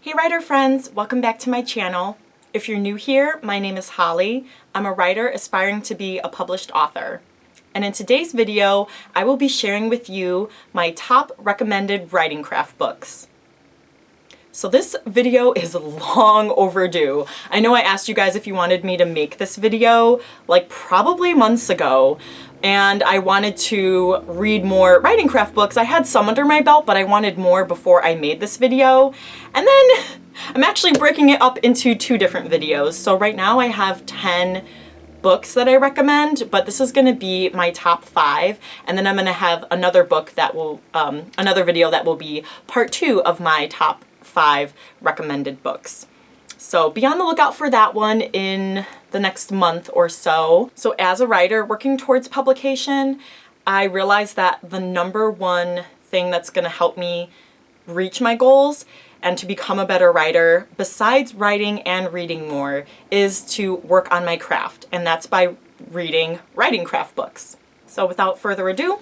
Hey writer friends, welcome back to my channel. If you're new here, my name is Holly. I'm a writer aspiring to be a published author. And in today's video, I will be sharing with you my top recommended writing craft books. So this video is long overdue. I know I asked you guys if you wanted me to make this video like probably months ago, and I wanted to read more writing craft books. I had some under my belt, but I wanted more before I made this video. And then I'm actually breaking it up into two different videos. So right now I have 10 books that I recommend, but this is going to be my top 5, and then I'm going to have another book that will, another video that will be part 2 of my top 5 recommended books. So be on the lookout for that one in the next month or so. So as a writer working towards publication, I realized that the number one thing that's going to help me reach my goals and to become a better writer, besides writing and reading more, is to work on my craft, and that's by reading writing craft books. So without further ado,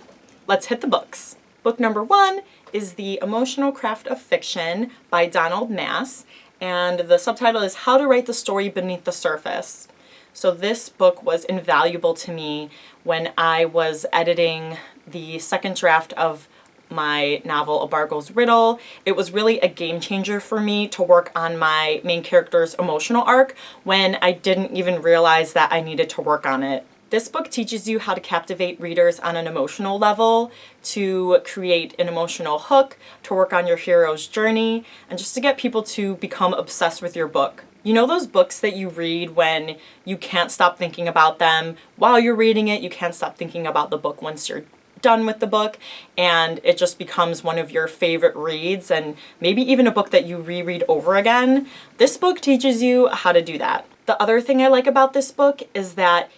let's hit the books. Book number 1 is The Emotional Craft of Fiction by Donald Mass, and the subtitle is How to Write the Story Beneath the Surface. So this book was invaluable to me when I was editing the second draft of my novel, A Bargle's Riddle. It was really a game changer for me to work on my main character's emotional arc when I didn't even realize that I needed to work on it. This book teaches you how to captivate readers on an emotional level, to create an emotional hook, to work on your hero's journey, and just to get people to become obsessed with your book. You know those books that you read when you can't stop thinking about them while you're reading it, you can't stop thinking about the book once you're done with the book, and it just becomes one of your favorite reads, and maybe even a book that you reread over again? This book teaches you how to do that. The other thing I like about this book is that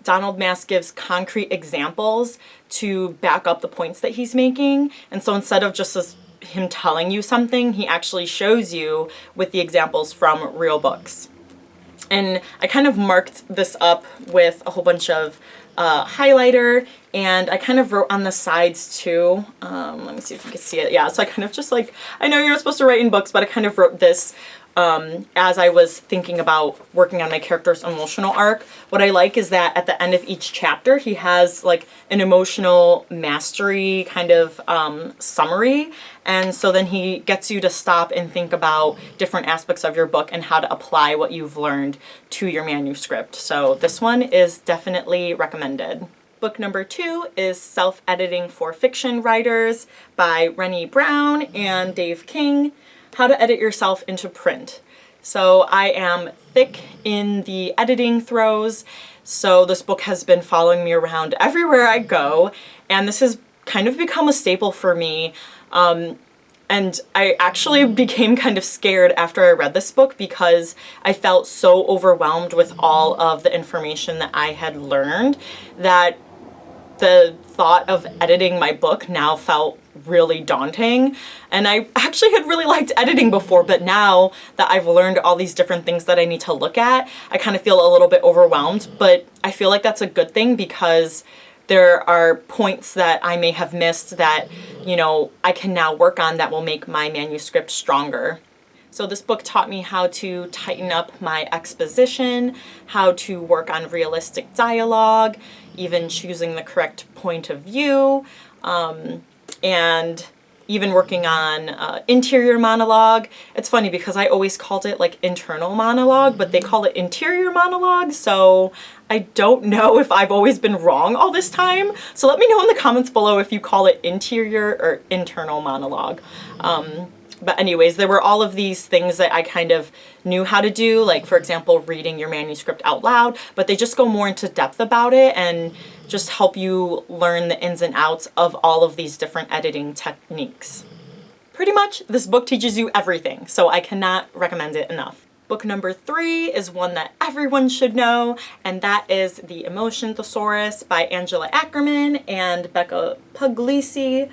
Donald Mass gives concrete examples to back up the points that he's making, and so instead of just him telling you something, he actually shows you with the examples from real books. And I kind of marked this up with a whole bunch of highlighter, and I kind of wrote on the sides too. Let me see if you can see it. Yeah, so I kind of just like, I know you're not supposed to write in books, but I kind of wrote this as I was thinking about working on my character's emotional arc. What I like is that at the end of each chapter, he has like an emotional mastery kind of summary. And so then he gets you to stop and think about different aspects of your book and how to apply what you've learned to your manuscript. So this one is definitely recommended. Book number 2 is Self-Editing for Fiction Writers by Rennie Brown and Dave King. How to Edit Yourself into Print. So I am thick in the editing throes, so this book has been following me around everywhere I go, and this has kind of become a staple for me. And I actually became kind of scared after I read this book because I felt so overwhelmed with all of the information that I had learned that the thought of editing my book now felt really daunting. And I actually had really liked editing before, but now that I've learned all these different things that I need to look at, I kind of feel a little bit overwhelmed, but I feel like that's a good thing because there are points that I may have missed that, you know, I can now work on that will make my manuscript stronger. So this book taught me how to tighten up my exposition, how to work on realistic dialogue, even choosing the correct point of view, and even working on interior monologue. It's funny because I always called it like internal monologue, but they call it interior monologue, so I don't know if I've always been wrong all this time. So let me know in the comments below if you call it interior or internal monologue. But anyways, there were all of these things that I kind of knew how to do, like for example, reading your manuscript out loud, but they just go more into depth about it and just help you learn the ins and outs of all of these different editing techniques. Pretty much, this book teaches you everything, so I cannot recommend it enough. Book number 3 is one that everyone should know, and that is The Emotion Thesaurus by Angela Ackerman and Becca Puglisi.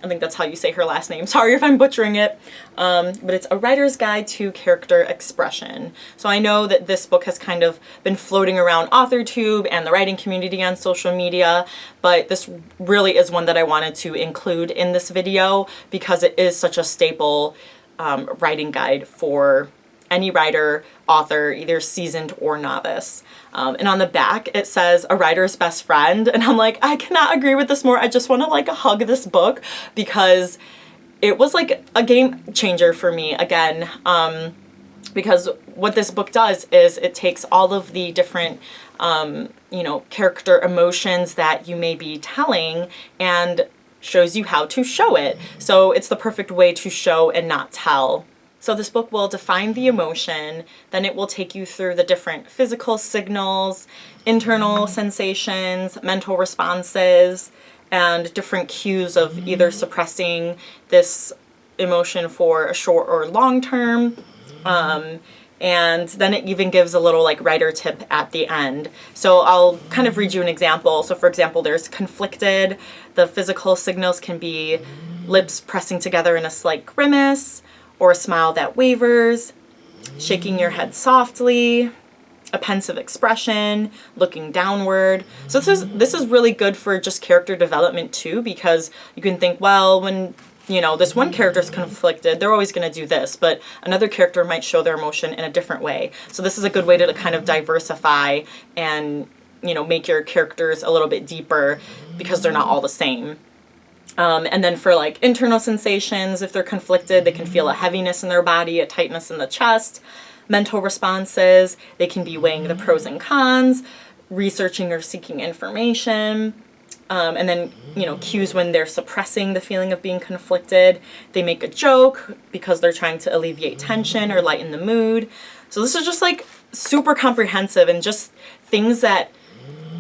I think that's how you say her last name. Sorry if I'm butchering it. But it's a writer's guide to character expression. So I know that this book has kind of been floating around authortube and the writing community on social media, but this really is one that I wanted to include in this video because it is such a staple writing guide for any writer, author, either seasoned or novice. And on the back, it says a writer's best friend. And I'm like, I cannot agree with this more. I just want to like hug this book because it was like a game changer for me again. Because what this book does is it takes all of the different, character emotions that you may be telling and shows you how to show it. So it's the perfect way to show and not tell. So this book will define the emotion, then it will take you through the different physical signals, internal sensations, mental responses, and different cues of either suppressing this emotion for a short or long term. And then it even gives a little like writer tip at the end. So I'll kind of read you an example. So for example, there's conflicted. The physical signals can be lips pressing together in a slight grimace, or a smile that wavers, shaking your head softly, a pensive expression, looking downward. So this is really good for just character development too, because you can think, well, when this one character is conflicted, they're always going to do this, but another character might show their emotion in a different way. So this is a good way to kind of diversify and, make your characters a little bit deeper because they're not all the same. And then for like internal sensations, if they're conflicted, they can feel a heaviness in their body, a tightness in the chest. Mental responses, they can be weighing the pros and cons, researching or seeking information. And then, cues when they're suppressing the feeling of being conflicted. They make a joke because they're trying to alleviate tension or lighten the mood. So this is just like super comprehensive and just things that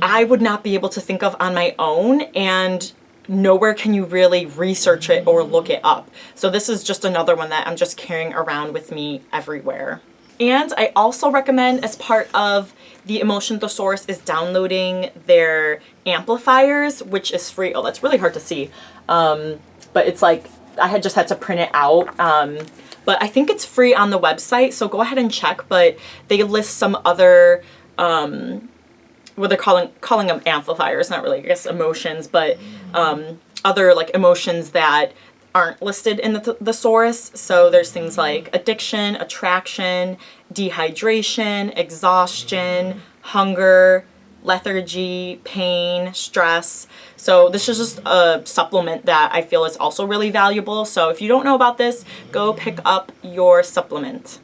I would not be able to think of on my own, and nowhere can you really research it or look it up. So this is just another one that I'm just carrying around with me everywhere. And I also recommend, as part of the Emotion Thesaurus, is downloading their amplifiers, which is free. Oh, that's really hard to see. But it's like, I had just had to print it out. But I think it's free on the website, so go ahead and check. But they list some other, what they're calling them amplifiers, not really, I guess, emotions, but other like emotions that aren't listed in the thesaurus. So there's things like addiction, attraction, dehydration, exhaustion, hunger, lethargy, pain, stress. So this is just a supplement that I feel is also really valuable. So if you don't know about this, go pick up your supplement.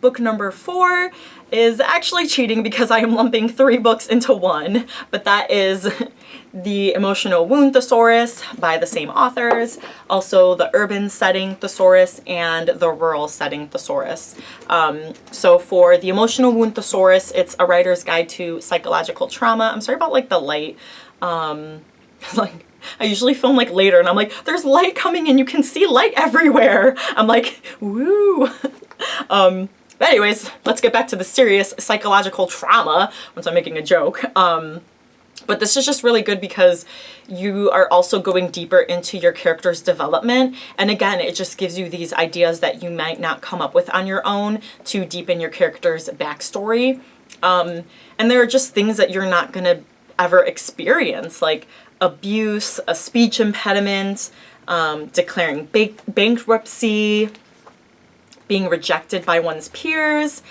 Book number 4 is actually cheating because I am lumping 3 books into one, but that is the Emotional Wound Thesaurus by the same authors, also the Urban Setting Thesaurus and the Rural Setting Thesaurus. So for the Emotional Wound Thesaurus, it's a writer's guide to psychological trauma. I'm sorry about like the light. Like I usually film like later and I'm like, there's light coming and you can see light everywhere. I'm like, woo. But anyways, let's get back to the serious psychological trauma once I'm making a joke. But this is just really good because you are also going deeper into your character's development. And again, it just gives you these ideas that you might not come up with on your own to deepen your character's backstory. And there are just things that you're not going to ever experience, like abuse, a speech impediment, declaring bankruptcy, being rejected by one's peers,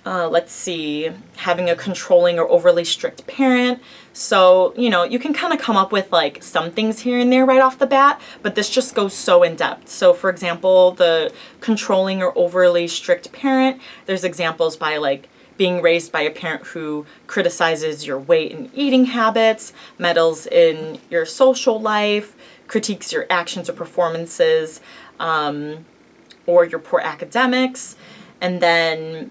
let's see, having a controlling or overly strict parent. So, you can kind of come up with like some things here and there right off the bat, but this just goes so in depth. So for example, the controlling or overly strict parent, there's examples by like being raised by a parent who criticizes your weight and eating habits, meddles in your social life, critiques your actions or performances, or your poor academics. And then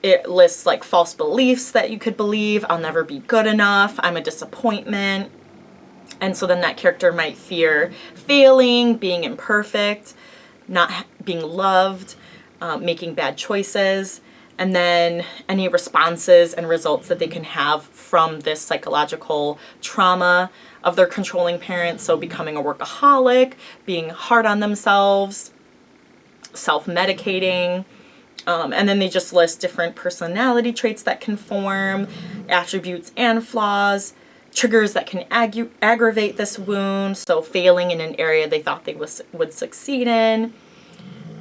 it lists like false beliefs that you could believe. I'll never be good enough. I'm a disappointment. And so then that character might fear failing, being imperfect, not being loved, making bad choices. And then any responses and results that they can have from this psychological trauma of their controlling parents. So becoming a workaholic, being hard on themselves, self-medicating, and then they just list different personality traits that can form, attributes and flaws, triggers that can aggravate this wound, so failing in an area they thought they would succeed in,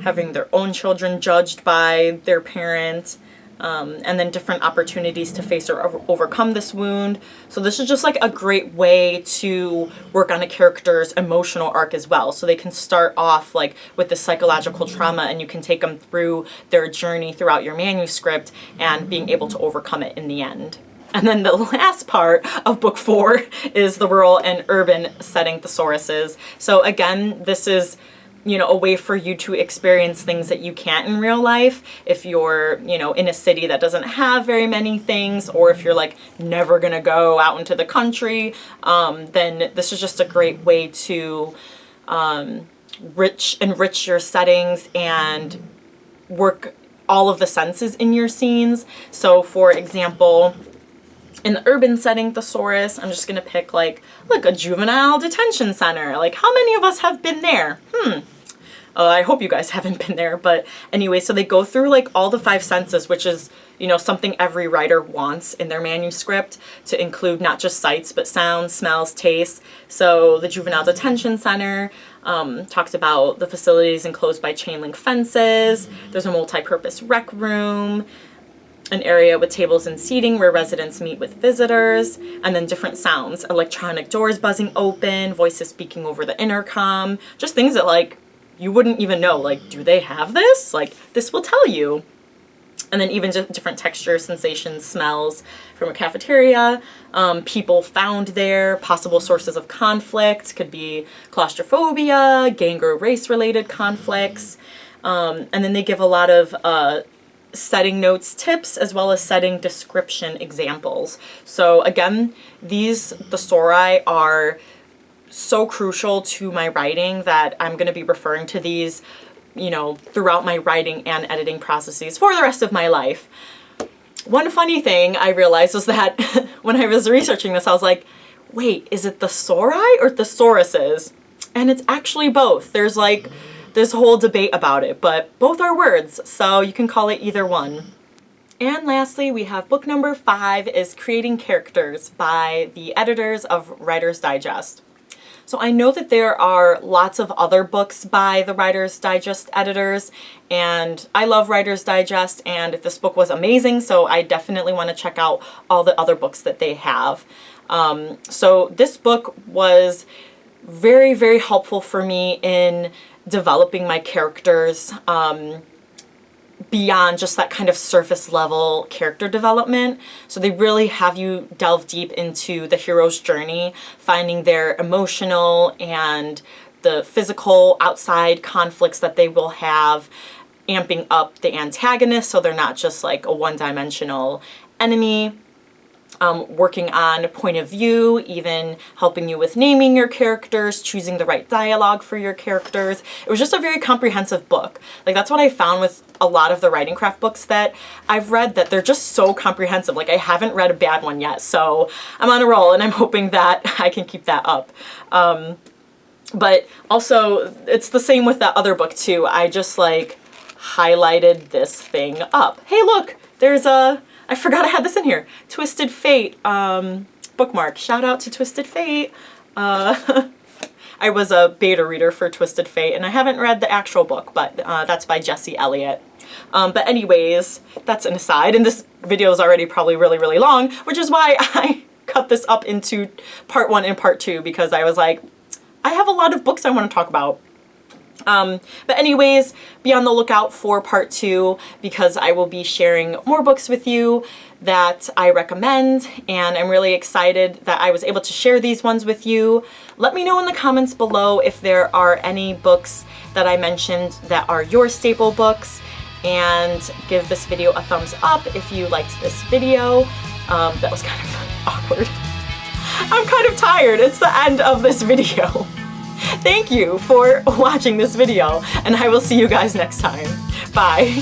having their own children judged by their parent, and then different opportunities to face or overcome this wound. So this is just like a great way to work on a character's emotional arc as well. So they can start off like with the psychological trauma, and you can take them through their journey throughout your manuscript and being able to overcome it in the end. And then the last part of book 4 is the rural and urban setting thesauruses. So again, this is, you know, a way for you to experience things that you can't in real life. If you're, you know, in a city that doesn't have very many things, or if you're like never gonna go out into the country, then this is just a great way to enrich your settings and work all of the senses in your scenes. So for example, in the urban setting thesaurus, I'm just gonna pick like a juvenile detention center. Like, how many of us have been there? I hope you guys haven't been there, but anyway, so they go through like all the 5 senses, which is, you know, something every writer wants in their manuscript, to include not just sights, but sounds, smells, tastes. So the juvenile detention center talks about the facilities enclosed by chain link fences. There's a multi-purpose rec room, an area with tables and seating where residents meet with visitors, and then different sounds, electronic doors buzzing open, voices speaking over the intercom, just things that like you wouldn't even know, like, do they have this? Like, this will tell you. And then even just different textures, sensations, smells from a cafeteria, people found there, possible sources of conflict, could be claustrophobia, gang or race-related conflicts. And then they give a lot of setting notes tips, as well as setting description examples. So again, these thesauri are so crucial to my writing that I'm going to be referring to these, you know, throughout my writing and editing processes for the rest of my life. One funny thing I realized was that when I was researching this, I was like, wait, is it thesauri or thesauruses? And it's actually both. There's like this whole debate about it, but both are words, so you can call it either one. And lastly, we have book number 5 is Creating Characters by the editors of Writer's Digest. So I know that there are lots of other books by the Writer's Digest editors, and I love Writer's Digest, and this book was amazing, so I definitely want to check out all the other books that they have. So this book was very, very helpful for me in developing my characters beyond just that kind of surface level character development. So they really have you delve deep into the hero's journey, finding their emotional and the physical outside conflicts that they will have, amping up the antagonist so they're not just like a one-dimensional enemy. Working on point of view, even helping you with naming your characters, choosing the right dialogue for your characters. It was just a very comprehensive book. Like, that's what I found with a lot of the writing craft books that I've read, that they're just so comprehensive. Like, I haven't read a bad one yet, so I'm on a roll, and I'm hoping that I can keep that up. But also, it's the same with that other book too. I just like highlighted this thing up. Hey, look, there's I forgot I had this in here. Twisted Fate bookmark. Shout out to Twisted Fate. I was a beta reader for Twisted Fate, and I haven't read the actual book, but that's by Jesse Elliott. But anyways, that's an aside, and this video is already probably really, really long, which is why I cut this up into part 1 and part 2, because I was like, I have a lot of books I want to talk about. But anyways, be on the lookout for part 2, because I will be sharing more books with you that I recommend, and I'm really excited that I was able to share these ones with you. Let me know in the comments below if there are any books that I mentioned that are your staple books, and give this video a thumbs up if you liked this video. That was kind of awkward. I'm kind of tired. It's the end of this video. Thank you for watching this video, and I will see you guys next time. Bye.